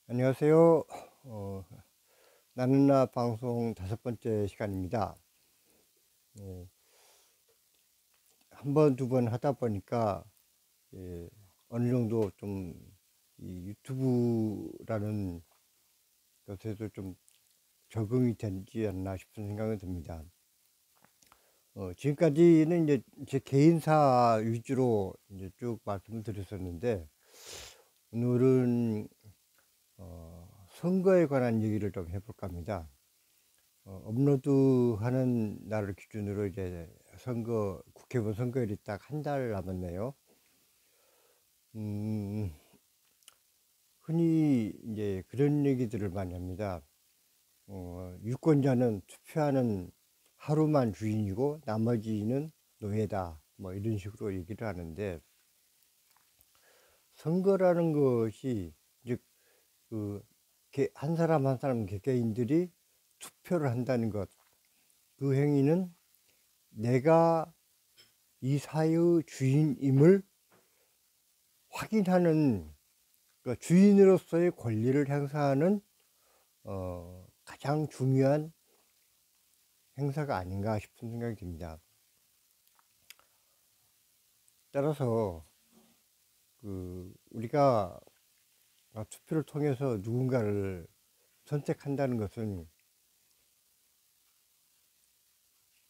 안녕하세요. 어, 나는 나 방송 5번째 시간입니다. 예, 한 번, 두 번 하다 보니까 예, 어느 정도 좀 이 유튜브라는 것에도 좀 적응이 되지 않나 싶은 생각이 듭니다. 지금까지는 이제 제 개인사 위주로 이제 쭉 말씀을 드렸었는데, 오늘은 선거에 관한 얘기를 좀 해볼까 합니다. 업로드하는 날을 기준으로 이제 국회의원 선거일이 딱 한 달 남았네요. 음, 흔히 이제 그런 얘기들을 많이 합니다. 유권자는 투표하는 하루만 주인이고 나머지는 노예다. 뭐 이런 식으로 얘기를 하는데, 선거라는 것이 즉 그 한 사람 한 사람 개개인들이 투표를 한다는 것, 그 행위는 내가 이 사회의 주인임을 확인하는, 그 주인으로서의 권리를 행사하는 가장 중요한 행사가 아닌가 싶은 생각이 듭니다. 따라서 우리가 투표를 통해서 누군가를 선택한다는 것은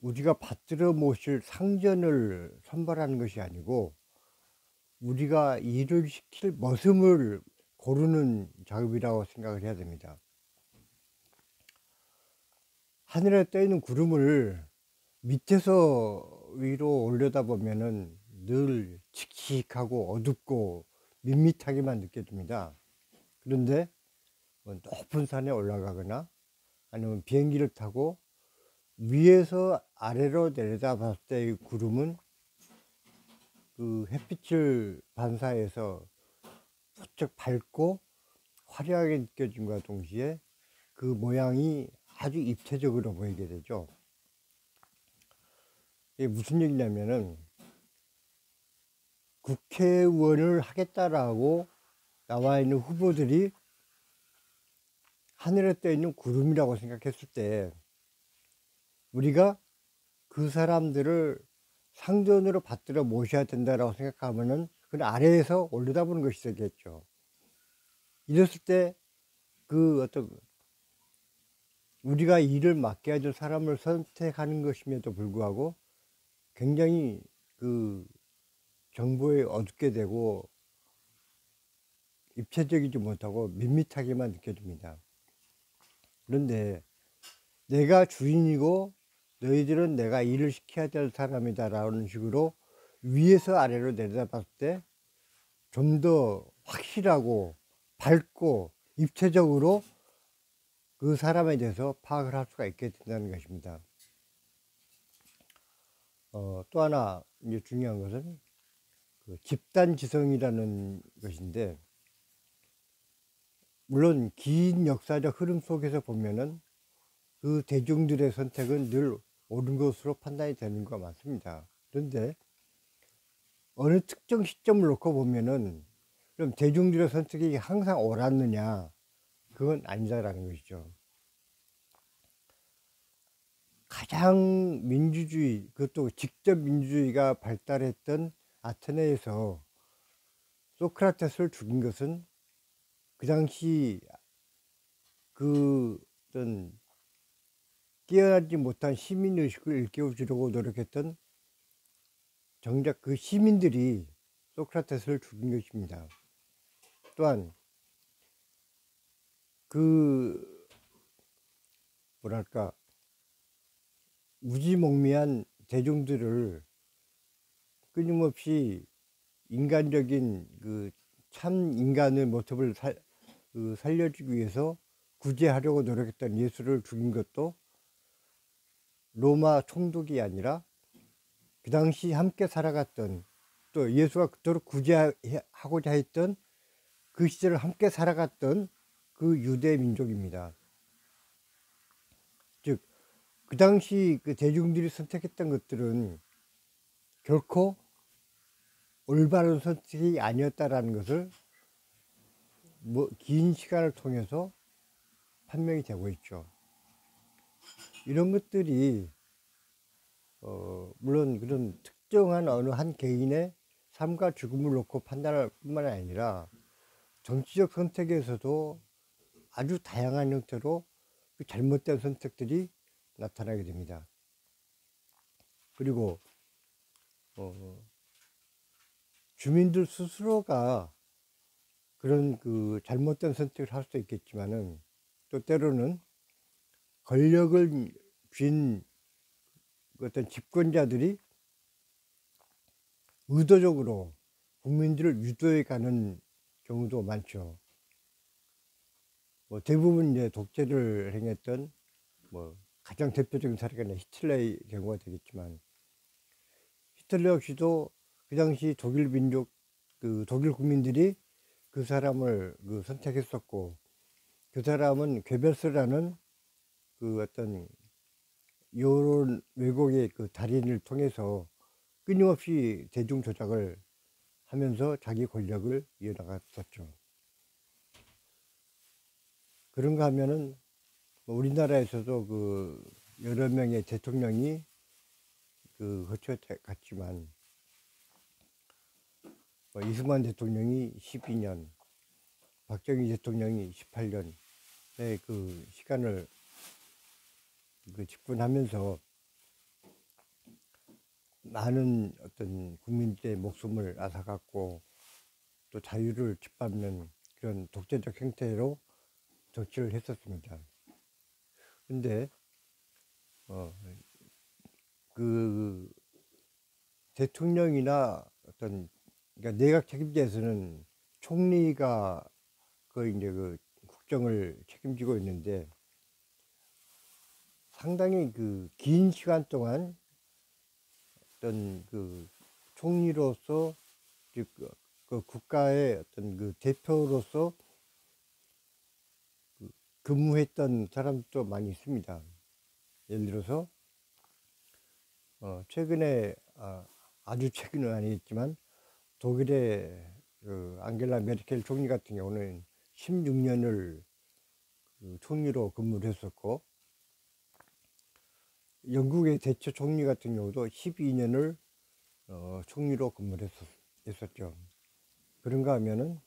우리가 받들어 모실 상전을 선발하는 것이 아니고 우리가 일을 시킬 머슴을 고르는 작업이라고 생각을 해야 됩니다. 하늘에 떠있는 구름을 밑에서 위로 올려다보면은 늘 칙칙하고 어둡고 밋밋하게만 느껴집니다. 그런데 뭐 높은 산에 올라가거나 아니면 비행기를 타고 위에서 아래로 내려다봤을 때의 구름은 그 햇빛을 반사해서 부쩍 밝고 화려하게 느껴짐과 동시에 그 모양이 아주 입체적으로 보이게 되죠. 이게 무슨 얘기냐면은 국회의원을 하겠다라고 나와 있는 후보들이 하늘에 떠 있는 구름이라고 생각했을 때 우리가 그 사람들을 상전으로 받들어 모셔야 된다라고 생각하면은 그 아래에서 올려다보는 것이 되겠죠. 이랬을 때 그 어떤 우리가 일을 맡겨야 될 사람을 선택하는 것임에도 불구하고 굉장히 그 정보에 어둡게 되고 입체적이지 못하고 밋밋하게만 느껴집니다. 그런데 내가 주인이고 너희들은 내가 일을 시켜야 될 사람이다 라는 식으로 위에서 아래로 내려다봤을 때 좀 더 확실하고 밝고 입체적으로 그 사람에 대해서 파악을 할 수가 있게 된다는 것입니다. 또 하나 이제 중요한 것은 그 집단 지성이라는 것인데, 물론 긴 역사적 흐름 속에서 보면은 그 대중들의 선택은 늘 옳은 것으로 판단이 되는 것 맞습니다. 그런데 어느 특정 시점을 놓고 보면은 그럼 대중들의 선택이 항상 옳았느냐? 그건 아니다라는 것이죠. 가장 민주주의, 그것도 직접 민주주의가 발달했던 아테네에서 소크라테스를 죽인 것은 그 당시 그 어떤 뛰어나지 못한 시민의식을 일깨워주려고 노력했던 정작 그 시민들이 소크라테스를 죽인 것입니다. 또한 그 뭐랄까 무지몽매한 대중들을 끊임없이 인간적인 그 참 인간의 모습을 살려주기 위해서 구제하려고 노력했던 예수를 죽인 것도 로마 총독이 아니라 그 당시 함께 살아갔던, 또 예수가 그토록 구제하고자 했던 그 시절을 함께 살아갔던 그 유대 민족입니다. 즉 그 당시 그 대중들이 선택했던 것들은 결코 올바른 선택이 아니었다라는 것을 긴 시간을 통해서 판명이 되고 있죠. 이런 것들이 물론 그런 특정한 어느 한 개인의 삶과 죽음을 놓고 판단할 뿐만 아니라 정치적 선택에서도 아주 다양한 형태로 그 잘못된 선택들이 나타나게 됩니다. 그리고 주민들 스스로가 그런 그 잘못된 선택을 할 수 있겠지만은 또 때로는 권력을 쥔 어떤 집권자들이 의도적으로 국민들을 유도해 가는 경우도 많죠. 대부분 이제 독재를 행했던 가장 대표적인 사례가 히틀러의 경우가 되겠지만, 히틀러 역시도 그 당시 독일 민족, 독일 국민들이 그 사람을 선택했었고, 그 사람은 괴벨스라는 어떤 여론 왜곡의 달인을 통해서 끊임없이 대중 조작을 하면서 자기 권력을 이어나갔었죠. 그런가 하면은 우리나라에서도 여러 명의 대통령이 거쳐갔지만, 이승만 대통령이 12년, 박정희 대통령이 18년의 시간을 집권하면서 많은 어떤 국민들의 목숨을 앗아갔고 또 자유를 짓밟는 그런 독재적 형태로 정치를 했었습니다. 근데 대통령이나 어떤 그러니까 내각 책임자에서는 총리가 이제 국정을 책임지고 있는데, 상당히 긴 시간 동안 어떤 총리로서 국가의 어떤 대표로서 근무했던 사람도 많이 있습니다. 예를 들어서 최근에 아주 최근은 아니겠지만 독일의 앙겔라 메르켈 총리 같은 경우는 16년을 총리로 근무를 했었고, 영국의 대처 총리 같은 경우도 12년을 총리로 근무를 했었죠. 그런가 하면은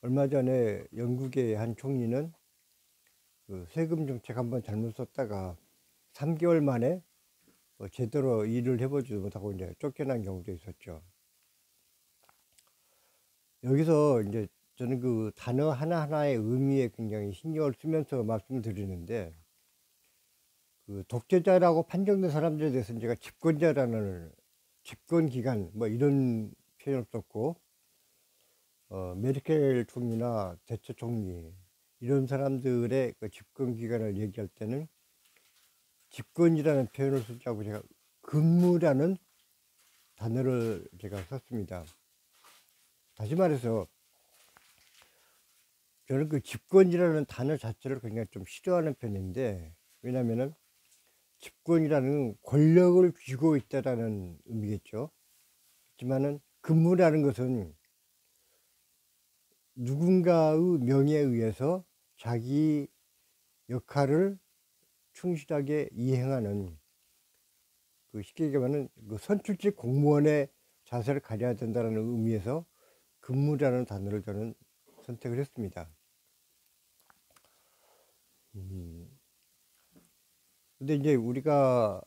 얼마 전에 영국의 한 총리는 세금 정책 한번 잘못 썼다가 3개월 만에 제대로 일을 해보지도 못하고 이제 쫓겨난 경우도 있었죠. 여기서 이제 저는 단어 하나하나의 의미에 굉장히 신경을 쓰면서 말씀을 드리는데, 독재자라고 판정된 사람들에 대해서 제가 집권자라는 집권기간 이런 표현을 썼고, 메르켈 총리나 대처 총리 이런 사람들의 집권기간을 얘기할 때는 집권이라는 표현을 쓰지 않고 제가 근무라는 단어를 제가 썼습니다. 다시 말해서 저는 집권이라는 단어 자체를 굉장히 좀 싫어하는 편인데, 왜냐면은 집권이라는 권력을 쥐고 있다라는 의미겠죠. 하지만은 근무라는 것은 누군가의 명예에 의해서 자기 역할을 충실하게 이행하는, 쉽게 얘기하면 선출직 공무원의 자세를 가져야 된다는 의미에서 근무라는 단어를 저는 선택을 했습니다. 근데 이제 우리가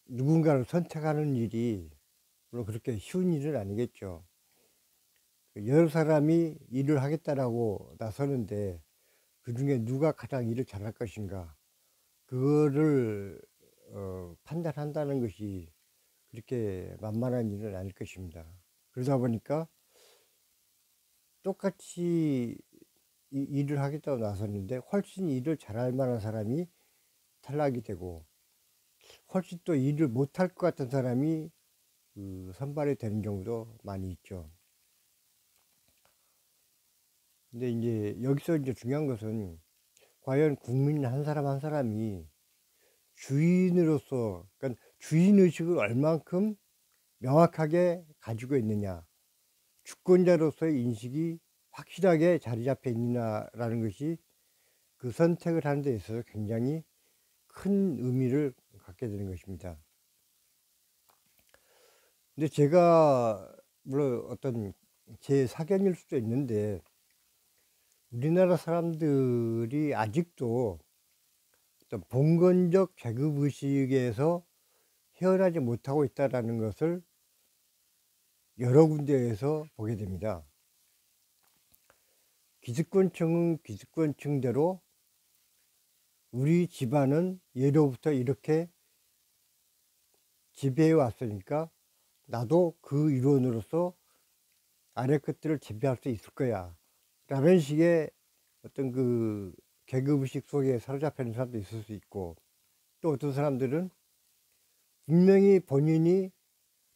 누군가를 선택하는 일이 물론 그렇게 쉬운 일은 아니겠죠. 여러 사람이 일을 하겠다라고 나서는데 그 중에 누가 가장 일을 잘할 것인가, 그거를 판단한다는 것이 그렇게 만만한 일은 아닐 것입니다. 그러다 보니까 똑같이 일을 하겠다고 나섰는데 훨씬 일을 잘할 만한 사람이 탈락이 되고, 훨씬 또 일을 못할 것 같은 사람이 선발이 되는 경우도 많이 있죠. 근데 이제 여기서 이제 중요한 것은 과연 국민 한 사람 한 사람이 주인으로서, 그러니까 주인의식을 얼만큼 명확하게 가지고 있느냐, 주권자로서의 인식이 확실하게 자리 잡혀 있느냐라는 것이 그 선택을 하는 데 있어서 굉장히 큰 의미를 갖게 되는 것입니다. 근데 제가 물론 어떤 제 사견일 수도 있는데 우리나라 사람들이 아직도 어떤 봉건적 계급의식에서 헤어나지 못하고 있다는 것을 여러 군데에서 보게 됩니다. 기득권층은 기득권층대로 우리 집안은 예로부터 이렇게 지배해 왔으니까 나도 그 일원으로서 아래 것들을 지배할 수 있을 거야 라는 식의 어떤 그 계급의식 속에 사로잡혀 있는 사람도 있을 수 있고, 또 어떤 사람들은 분명히 본인이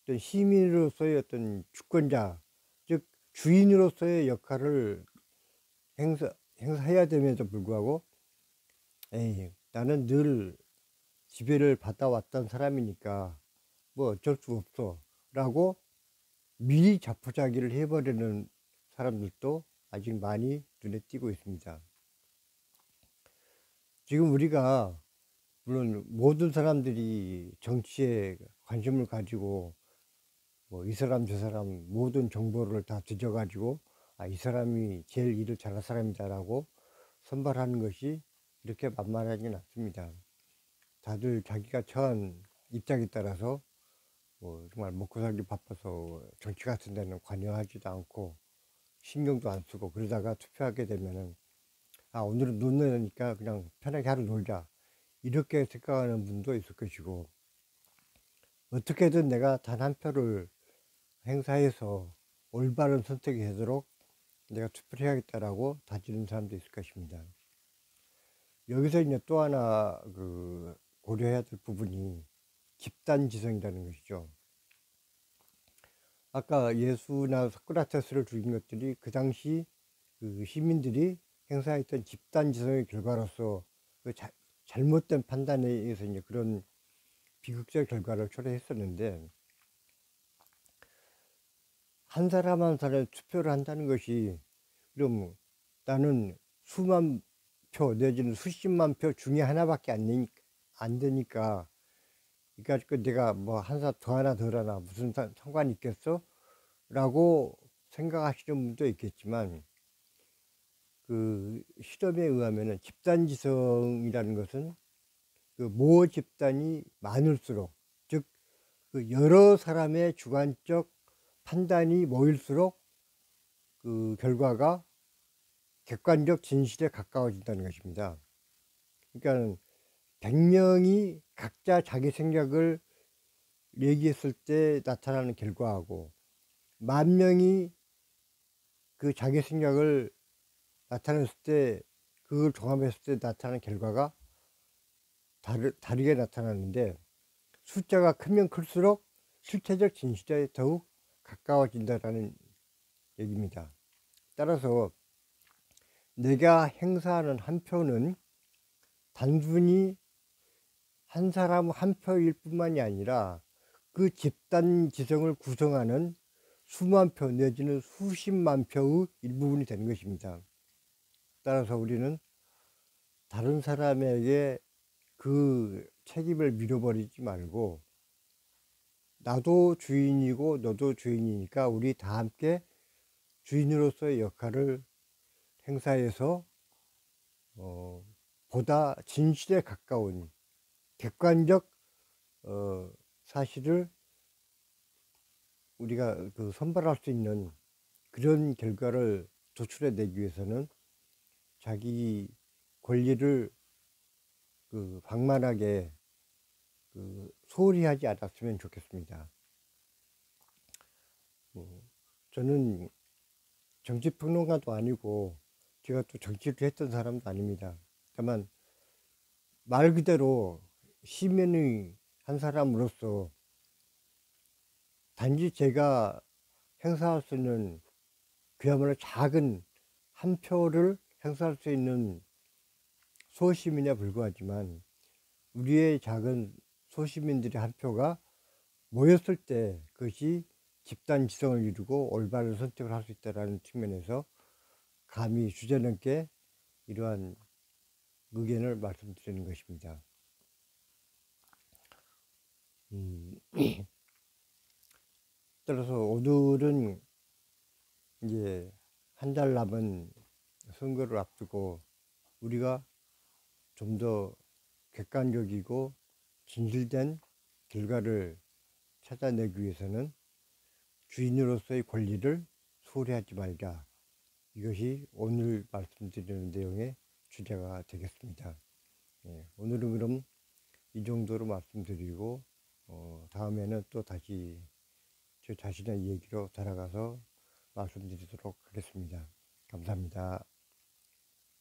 어떤 시민으로서의 어떤 주권자, 즉 주인으로서의 역할을 행사해야 됨에도 불구하고 에이 나는 늘 지배를 받아왔던 사람이니까 뭐 어쩔 수 없어 라고 미리 자포자기를 해버리는 사람들도 아직 많이 눈에 띄고 있습니다. 지금 우리가 물론 모든 사람들이 정치에 관심을 가지고 뭐 이 사람 저 사람 모든 정보를 다 뒤져가지고 이 사람이 제일 일을 잘할 사람이다 라고 선발하는 것이 이렇게 만만하지는 않습니다. 다들 자기가 처한 입장에 따라서 뭐 정말 먹고 살기 바빠서 정치 같은 데는 관여하지도 않고 신경도 안 쓰고, 그러다가 투표하게 되면은 오늘은 눈 내니까 그냥 편하게 하루 놀자 이렇게 생각하는 분도 있을 것이고, 어떻게든 내가 단 한 표를 행사해서 올바른 선택이 되도록 내가 투표를 해야겠다라고 다지는 사람도 있을 것입니다. 여기서 이제 또 하나 고려해야 될 부분이 집단지성이라는 것이죠. 아까 예수나 소크라테스를 죽인 것들이 그 당시 그 시민들이 행사했던 집단지성의 결과로서 그 잘못된 판단에 의해서 이제 그런 비극적 결과를 초래했었는데, 한 사람 한 사람 투표를 한다는 것이 그럼 나는 수만 표 내지는 수십만 표 중에 하나밖에 안 되니까 그러니까 내가 뭐 한 사람 더 하나 덜 하나 무슨 상관이 있겠어? 라고 생각하시는 분도 있겠지만, 그 실험에 의하면은 집단지성이라는 것은 그 모 집단이 많을수록, 즉 그 여러 사람의 주관적 판단이 모일수록 그 결과가 객관적 진실에 가까워진다는 것입니다. 그러니까 100명이 각자 자기 생각을 얘기했을 때 나타나는 결과하고 10,000명이 그 자기 생각을 나타냈을 때 그걸 종합했을 때 나타나는 결과가 다르게 나타나는데, 숫자가 크면 클수록 실체적 진실에 더욱 가까워진다는 얘기입니다. 따라서 내가 행사하는 한 표는 단순히 한 사람 한 표일 뿐만이 아니라 그 집단 지성을 구성하는 수만 표 내지는 수십만 표의 일부분이 되는 것입니다. 따라서 우리는 다른 사람에게 그 책임을 밀어버리지 말고 나도 주인이고 너도 주인이니까 우리 다 함께 주인으로서의 역할을 행사해서 보다 진실에 가까운 객관적 사실을 우리가 선발할 수 있는 그런 결과를 도출해내기 위해서는 자기 권리를 방만하게 소홀히 하지 않았으면 좋겠습니다. 저는 정치평론가도 아니고 제가 또 정치를 했던 사람도 아닙니다. 다만 말 그대로 시민의 한 사람으로서 단지 제가 행사할 수 있는 그야말로 작은 한 표를 행사할 수 있는 소시민에 불과하지만, 우리의 작은 소시민들의 한 표가 모였을 때 그것이 집단 지성을 이루고 올바른 선택을 할 수 있다는 측면에서 감히 주제넘게 이러한 의견을 말씀드리는 것입니다. 따라서 오늘은 이제 한 달 남은 선거를 앞두고 우리가 좀 더 객관적이고 진실된 결과를 찾아내기 위해서는 주인으로서의 권리를 소홀히하지 말자. 이것이 오늘 말씀드리는 내용의 주제가 되겠습니다. 오늘은 그럼 이 정도로 말씀드리고 다음에는 또 다시 저 자신의 얘기로 돌아가서 말씀드리도록 하겠습니다. 감사합니다.